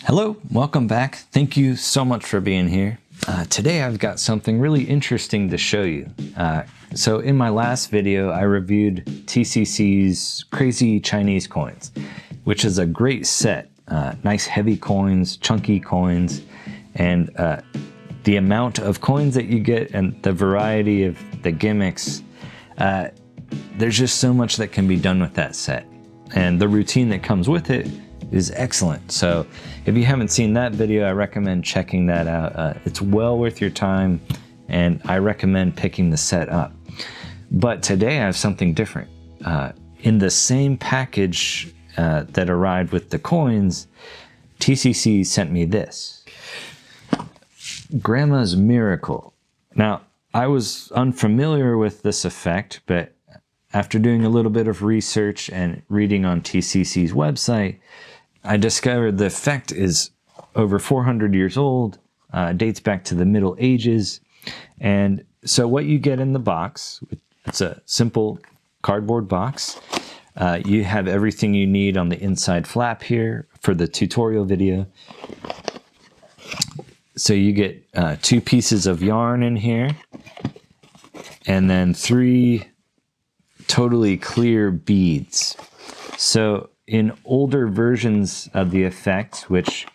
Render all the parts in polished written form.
Hello, welcome back. Thank you so much for being here. Today I've got something really interesting to show you. So in my last video, I reviewed TCC's Crazy Chinese Coins, which is a great set. Nice heavy coins, chunky coins, and the amount of coins that you get and the variety of the gimmicks. There's just so much that can be done with that set. And the routine that comes with it is excellent. So if you haven't seen that video, I recommend checking that out. It's well worth your time, and I recommend picking the set up. But today I have something different. In the same package that arrived with the coins, TCC sent me this. Grandma's Miracle. Now, I was unfamiliar with this effect, but after doing a little bit of research and reading on TCC's website, I discovered the effect is over 400 years old, dates back to the Middle Ages. And so what you get in the box, it's a simple cardboard box. You have everything you need on the inside flap here for the tutorial video. So you get 2 pieces of yarn in here, and then 3 totally clear beads. So in older versions of the effect, which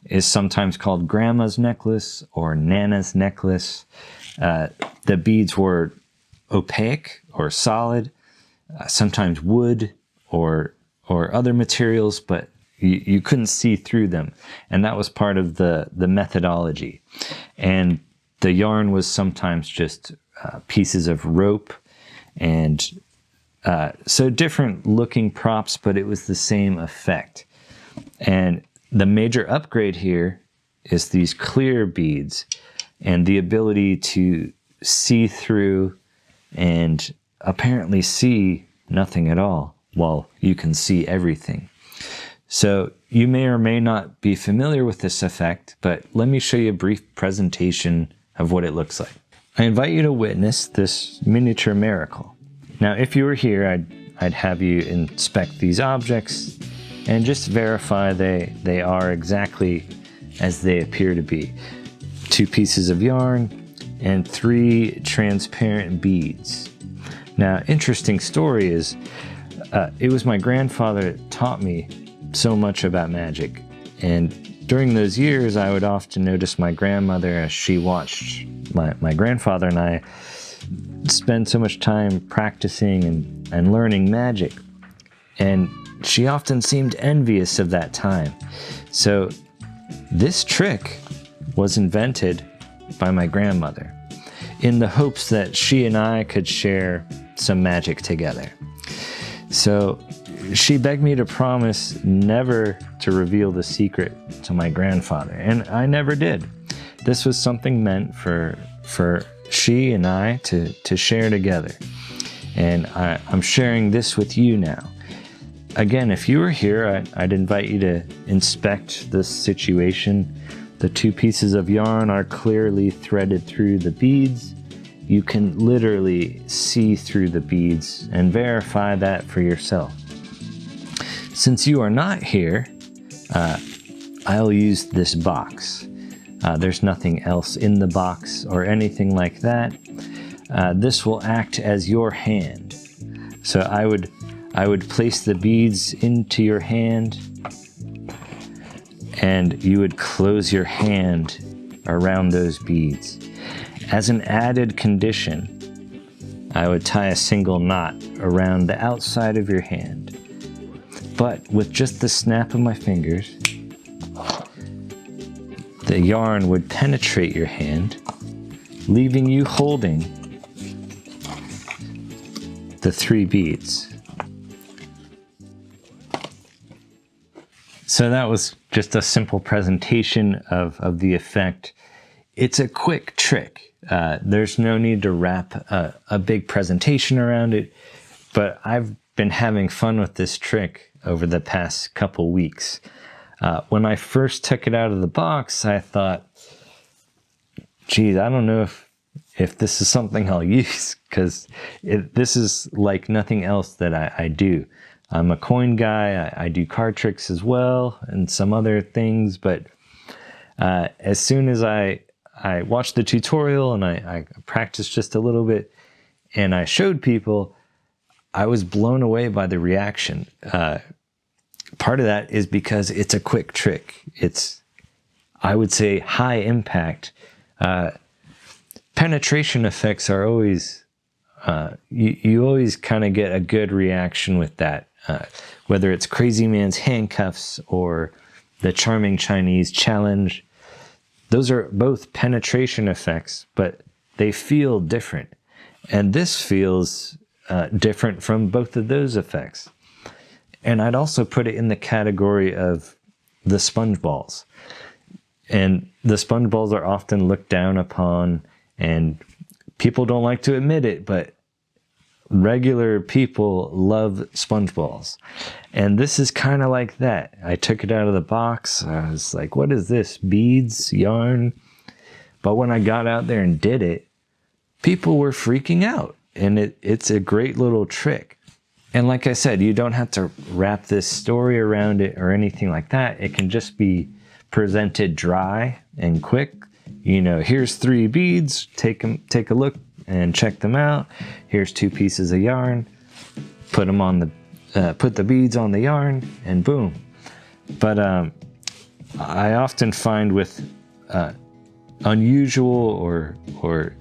is sometimes called Grandma's Necklace or Nana's Necklace, the beads were opaque or solid, sometimes wood or other materials, but you couldn't see through them. And that was part of the methodology. And the yarn was sometimes just pieces of rope, and so different looking props, but it was the same effect. And the major upgrade here is these clear beads and the ability to see through and apparently see nothing at all while you can see everything. So you may or may not be familiar with this effect, but let me show you a brief presentation of what it looks like. I invite you to witness this miniature miracle. Now, if you were here, I'd have you inspect these objects and just verify they are exactly as they appear to be. 2 pieces of yarn and 3 transparent beads. Now, interesting story is, it was my grandfather that taught me so much about magic. And during those years, I would often notice my grandmother as she watched my grandfather and I spend so much time practicing and learning magic. And she often seemed envious of that time. So this trick was invented by my grandmother in the hopes that she and I could share some magic together. So she begged me to promise never to reveal the secret to my grandfather, and I never did. This was something meant for she and I to share together. And I'm sharing this with you now. Again, if you were here, I'd invite you to inspect this situation. The 2 pieces of yarn are clearly threaded through the beads. You can literally see through the beads and verify that for yourself. Since you are not here, I'll use this box. There's nothing else in the box or anything like that. This will act as your hand. So I would place the beads into your hand, and you would close your hand around those beads. As an added condition, I would tie a single knot around the outside of your hand. But with just the snap of my fingers, the yarn would penetrate your hand, leaving you holding the 3 beads. So that was just a simple presentation of the effect. It's a quick trick. There's no need to wrap a big presentation around it, but I've been having fun with this trick over the past couple weeks. When I first took it out of the box, I thought, geez, I don't know if this is something I'll use, because this is like nothing else that I do. I'm a coin guy. I do card tricks as well and some other things. But as soon as I watched the tutorial and I practiced just a little bit and I showed people, I was blown away by the reaction. Part of that is because it's a quick trick. It's, I would say, high impact. Penetration effects are always, you always kind of get a good reaction with that. Whether it's Crazy Man's handcuffs or the Charming Chinese challenge, those are both penetration effects, but they feel different. And this feels different from both of those effects. And I'd also put it in the category of the sponge balls. And the sponge balls are often looked down upon, and people don't like to admit it, but regular people love sponge balls. And this is kind of like that. I took it out of the box. I was like, what is this? Beads, yarn? But when I got out there and did it, people were freaking out. And it's a great little trick. And like I said, you don't have to wrap this story around it or anything like that. It can just be presented dry and quick. You know, here's 3 beads, take a look and check them out. Here's 2 pieces of yarn, put them on put the beads on the yarn, and boom. But I often find with unusual or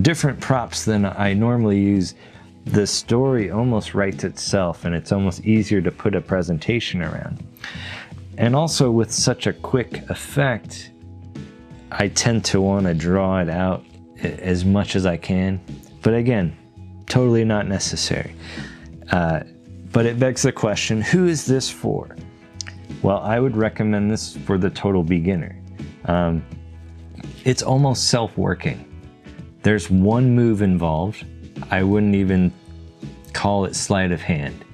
different props than I normally use, the story almost writes itself, and it's almost easier to put a presentation around. And also with such a quick effect, I tend to want to draw it out as much as I can. But again, totally not necessary. But it begs the question, who is this for? Well, I would recommend this for the total beginner. It's almost self-working. There's one move involved. I wouldn't even call it sleight of hand.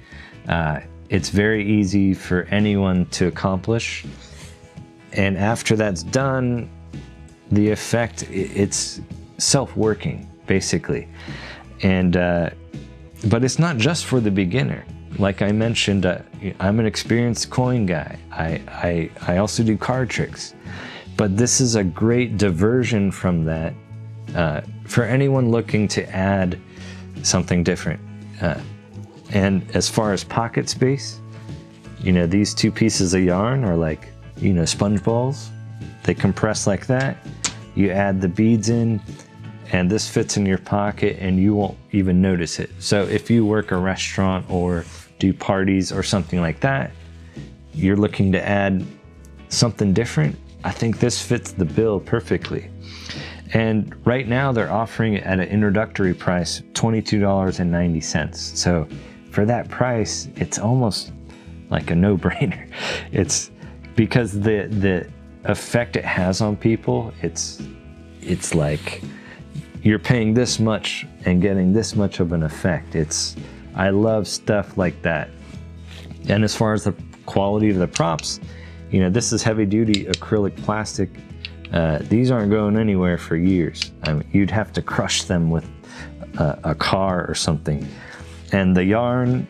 It's very easy for anyone to accomplish. And after that's done, the effect, it's self-working, basically. And but it's not just for the beginner. Like I mentioned, I'm an experienced coin guy. I also do card tricks. But this is a great diversion from that for anyone looking to add something different. And as far as pocket space, you know, these 2 pieces of yarn are like, you know, sponge balls. They compress like that. You add the beads in, and this fits in your pocket and you won't even notice it. So if you work a restaurant or do parties or something like that, you're looking to add something different, I think this fits the bill perfectly. And right now they're offering it at an introductory price, $22.90. So for that price, it's almost like a no-brainer. It's because the effect it has on people, it's like you're paying this much and getting this much of an effect. I love stuff like that. And as far as the quality of the props, you know, this is heavy duty acrylic plastic. These aren't going anywhere for years. I mean, you'd have to crush them with a car or something. And the yarn,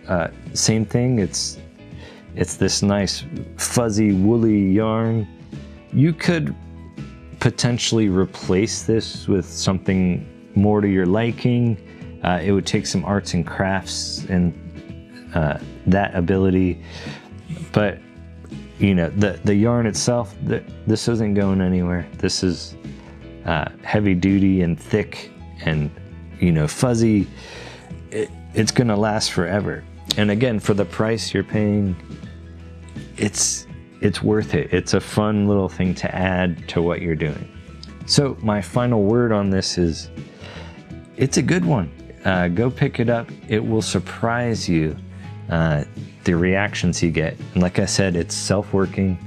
same thing. It's this nice fuzzy woolly yarn. You could potentially replace this with something more to your liking. It would take some arts and crafts and that ability. But you know, the yarn itself, this isn't going anywhere. This is heavy duty and thick and, you know, fuzzy. It's gonna last forever. And again, for the price you're paying, it's worth it. It's a fun little thing to add to what you're doing. So my final word on this is, it's a good one. Go pick it up. It will surprise you, the reactions you get. And like I said, it's self-working,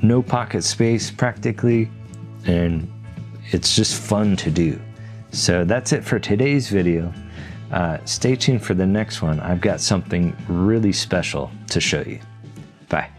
no pocket space practically, and it's just fun to do. So that's it for today's video. Stay tuned for the next one. I've got something really special to show you. Bye.